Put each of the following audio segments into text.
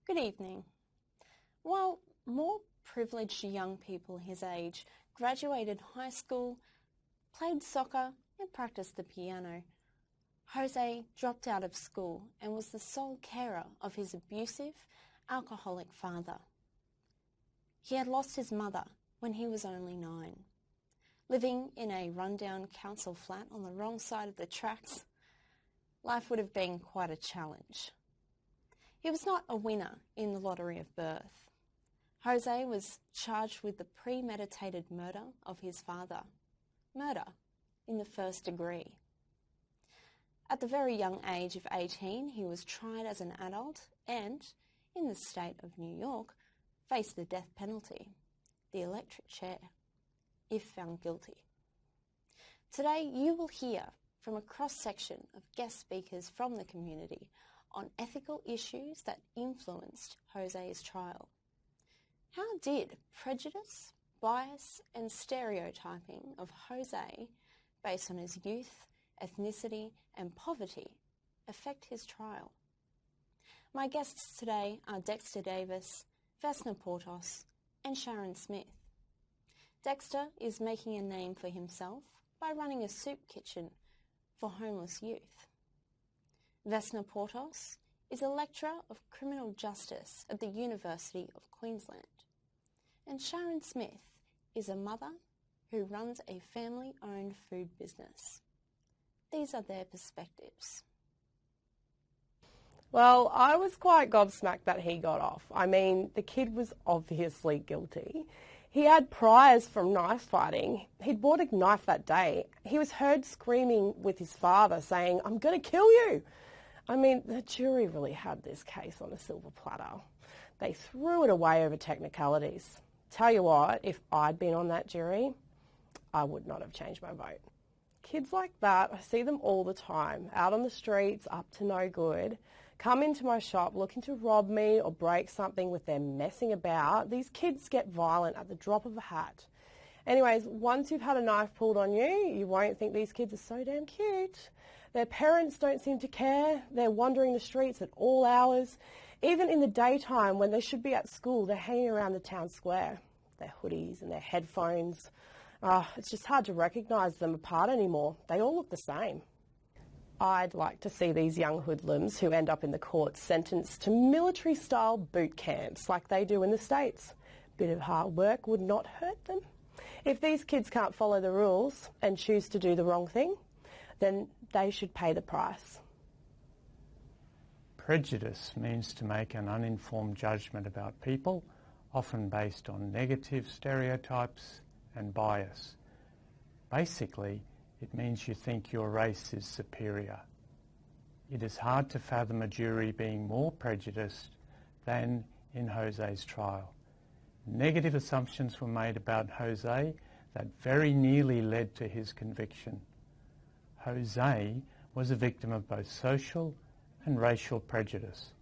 Good evening. While more privileged young people his age graduated high school, played soccer and practiced the piano, Jose dropped out of school and was the sole carer of his abusive, alcoholic father. He had lost his mother when he was only 9. Living in a rundown council flat on the wrong side of the tracks, life would have been quite a challenge. He was not a winner in the lottery of birth. Jose was charged with the premeditated murder of his father. Murder in the first degree. At the very young age of 18, he was tried as an adult and, in the state of New York, faced the death penalty, the electric chair, if found guilty. Today, you will hear from a cross-section of guest speakers from the community on ethical issues that influenced Jose's trial. How did prejudice, bias and stereotyping of Jose based on his youth, ethnicity and poverty affect his trial? My guests today are Dexter Davis, Vesna Portos and Sharon Smith. Dexter is making a name for himself by running a soup kitchen for homeless youth. Vesna Portos is a lecturer of criminal justice at the University of Queensland. And Sharon Smith is a mother who runs a family-owned food business. These are their perspectives. Well, I was quite gobsmacked that he got off. I mean, the kid was obviously guilty. He had priors from knife fighting. He'd bought a knife that day. He was heard screaming with his father saying, "I'm going to kill you." I mean, the jury really had this case on a silver platter. They threw it away over technicalities. Tell you what, if I'd been on that jury, I would not have changed my vote. Kids like that, I see them all the time, out on the streets, up to no good, come into my shop looking to rob me or break something with their messing about. These kids get violent at the drop of a hat. Anyways, once you've had a knife pulled on you, you won't think these kids are so damn cute. Their parents don't seem to care. They're wandering the streets at all hours. Even in the daytime when they should be at school, they're hanging around the town square. Their hoodies and their headphones. It's just hard to recognise them apart anymore. They all look the same. I'd like to see these young hoodlums who end up in the courts sentenced to military-style boot camps like they do in the States. Bit of hard work would not hurt them. If these kids can't follow the rules and choose to do the wrong thing, then they should pay the price. Prejudice means to make an uninformed judgment about people, often based on negative stereotypes and bias. Basically, it means you think your race is superior. It is hard to fathom a jury being more prejudiced than in Jose's trial. Negative assumptions were made about Jose that very nearly led to his conviction. Jose was a victim of both social and racial prejudice.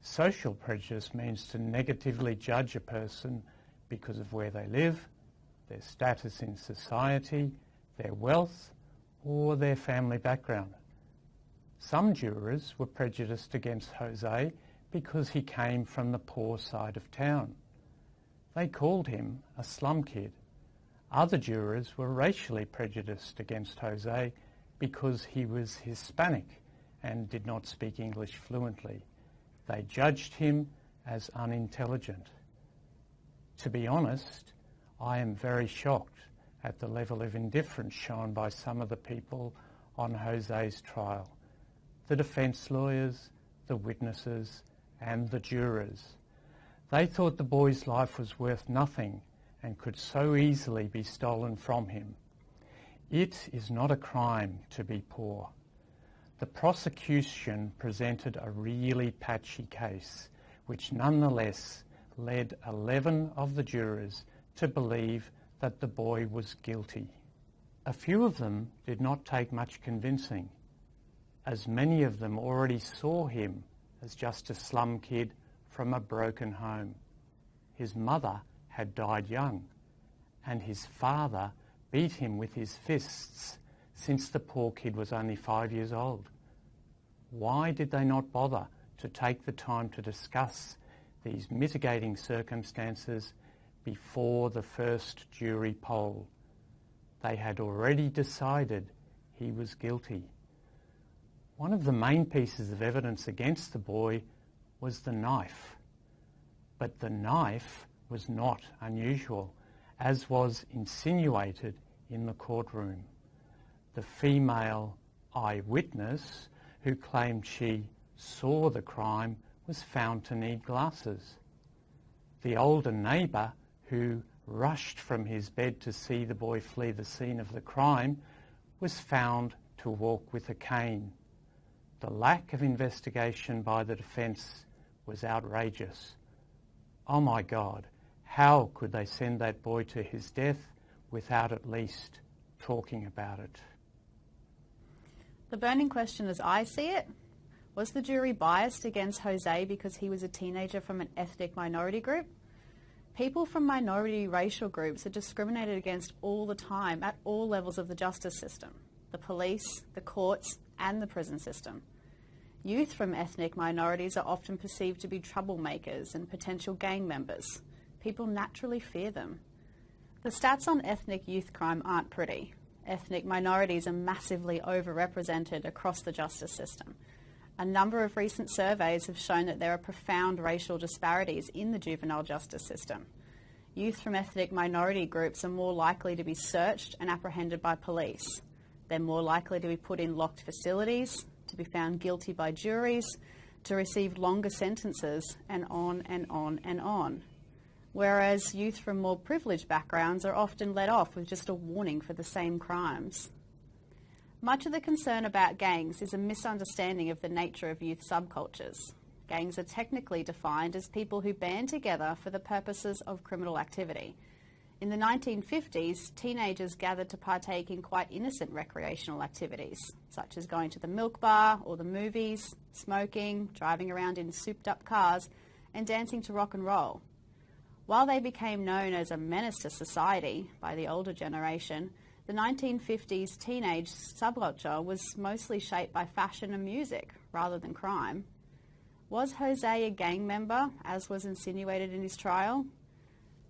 Social prejudice means to negatively judge a person because of where they live, their status in society, their wealth, or their family background. Some jurors were prejudiced against Jose because he came from the poor side of town. They called him a slum kid. Other jurors were racially prejudiced against Jose because he was Hispanic and did not speak English fluently. They judged him as unintelligent. To be honest, I am very shocked at the level of indifference shown by some of the people on Jose's trial. The defence lawyers, the witnesses and the jurors. They thought the boy's life was worth nothing and could so easily be stolen from him. It is not a crime to be poor. The prosecution presented a really patchy case, which nonetheless led 11 of the jurors to believe that the boy was guilty. A few of them did not take much convincing, as many of them already saw him as just a slum kid from a broken home. His mother had died young, and his father beat him with his fists since the poor kid was only 5 years old. Why did they not bother to to take the time to discuss these mitigating circumstances before the first jury poll. They had already decided he was guilty. One of the main pieces of evidence against the boy was the knife. But the knife was not unusual, as was insinuated in the courtroom. The female eyewitness who claimed she saw the crime was found to need glasses. The older neighbour who rushed from his bed to see the boy flee the scene of the crime was found to walk with a cane. The lack of investigation by the defence was outrageous. Oh my God, how could they send that boy to his death without at least talking about it? The burning question as I see it, was the jury biased against Jose because he was a teenager from an ethnic minority group? People from minority racial groups are discriminated against all the time at all levels of the justice system, the police, the courts, and the prison system. Youth from ethnic minorities are often perceived to be troublemakers and potential gang members. People naturally fear them. The stats on ethnic youth crime aren't pretty. Ethnic minorities are massively overrepresented across the justice system. A number of recent surveys have shown that there are profound racial disparities in the juvenile justice system. Youth from ethnic minority groups are more likely to be searched and apprehended by police. They're more likely to be put in locked facilities, to be found guilty by juries, to receive longer sentences, and on and on and on. Whereas youth from more privileged backgrounds are often let off with just a warning for the same crimes. Much of the concern about gangs is a misunderstanding of the nature of youth subcultures. Gangs are technically defined as people who band together for the purposes of criminal activity. In the 1950s, teenagers gathered to partake in quite innocent recreational activities, such as going to the milk bar or the movies, smoking, driving around in souped-up cars, and dancing to rock and roll. While they became known as a menace to society by the older generation, the 1950s teenage subculture was mostly shaped by fashion and music rather than crime. Was Jose a gang member, as was insinuated in his trial?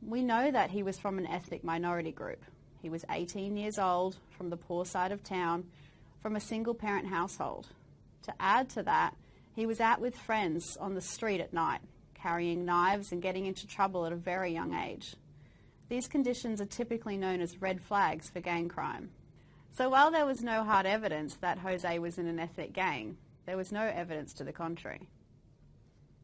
We know that he was from an ethnic minority group. He was 18 years old, from the poor side of town, from a single-parent household. To add to that, he was out with friends on the street at night, carrying knives and getting into trouble at a very young age. These conditions are typically known as red flags for gang crime. So while there was no hard evidence that Jose was in an ethnic gang, there was no evidence to the contrary.